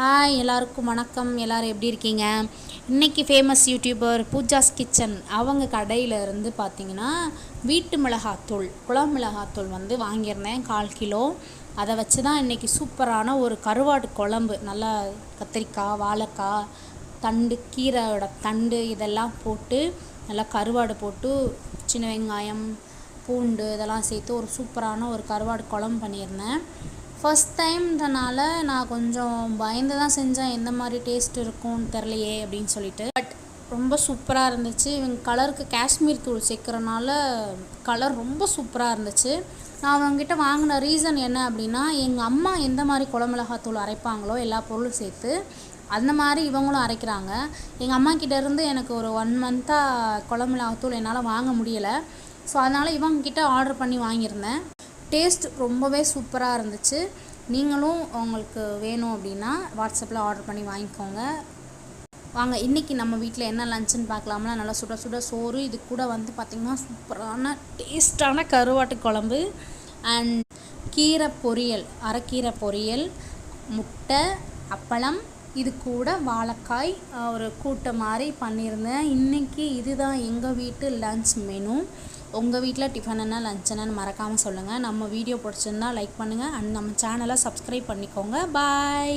Hi எல்லாருக்கும் வணக்கம். எல்லோரும் எப்படி இருக்கீங்க? இன்றைக்கி ஃபேமஸ் யூடியூபர் பூஜாஸ் கிச்சன் அவங்க கடையில் இருந்து பார்த்திங்கன்னா வீட்டு மிளகாத்தூள், குழம்பு மிளகாத்தூள் வந்து வாங்கியிருந்தேன் 1/4 கிலோ. அதை வச்சு தான் இன்றைக்கி சூப்பரான ஒரு கருவாடு குழம்பு, நல்லா கத்திரிக்காய், வாழைக்காய், தண்டு, கீரையோட தண்டு இதெல்லாம் போட்டு நல்லா கருவாடு போட்டு சின்ன வெங்காயம், பூண்டு இதெல்லாம் சேர்த்து ஒரு சூப்பரான ஒரு கருவாடு குழம்பு பண்ணியிருந்தேன். ஃபஸ்ட் டைம்ன்றனால நான் கொஞ்சம் பயந்து தான் செஞ்சேன், எந்த மாதிரி டேஸ்ட் இருக்கும்னு தெரிலையே அப்படின்னு சொல்லிட்டு. பட் ரொம்ப சூப்பராக இருந்துச்சு. இவங்க கலருக்கு காஷ்மீர் தூள் சேர்க்குறனால கலர் ரொம்ப சூப்பராக இருந்துச்சு. நான் அவங்ககிட்ட வாங்கின ரீசன் என்ன அப்படின்னா, எங்கள் அம்மா எந்த மாதிரி குழம்புமிளகாத்தூள் அரைப்பாங்களோ எல்லா பொருளும் சேர்த்து அந்த மாதிரி இவங்களும் அரைக்கிறாங்க. எங்கள் அம்மா கிட்டேருந்து எனக்கு ஒரு 1 மந்த்தாக குழம்புமிளகாத்தூள் என்னால் வாங்க முடியலை. ஸோ அதனால் இவங்ககிட்ட ஆர்டர் பண்ணி வாங்கியிருந்தேன். டேஸ்ட் ரொம்பவே சூப்பராக இருந்துச்சு. நீங்களும் உங்களுக்கு வேணும் அப்படின்னா வாட்ஸ்அப்பில் ஆர்டர் பண்ணி வாங்கிக்கோங்க. வாங்க இன்றைக்கி நம்ம வீட்டில் என்ன லஞ்சுன்னு பார்க்கலாம்னா, நல்லா சுட சுட சோறு, இது கூட வந்து பார்த்திங்கன்னா சூப்பரான டேஸ்டான கருவாட்டு குழம்பு அண்ட் கீரை பொரியல், அரைக்கீரை பொரியல், முட்டை, அப்பளம், இது கூட வாழைக்காய் ஒரு கூட்டை மாதிரி பண்ணியிருந்தேன். இன்றைக்கி இதுதான் எங்கள் வீட்டு லன்ச் மெனு. உங்கள் வீட்டில் டிஃபன் என்ன, லஞ்ச் என்னன்னு மறக்காமல் சொல்லுங்கள். நம்ம வீடியோ பிடிச்சிருந்தா லைக் பண்ணுங்கள் அண்ட் நம்ம சேனலை சப்ஸ்கிரைப் பண்ணிக்கோங்க. பாய்.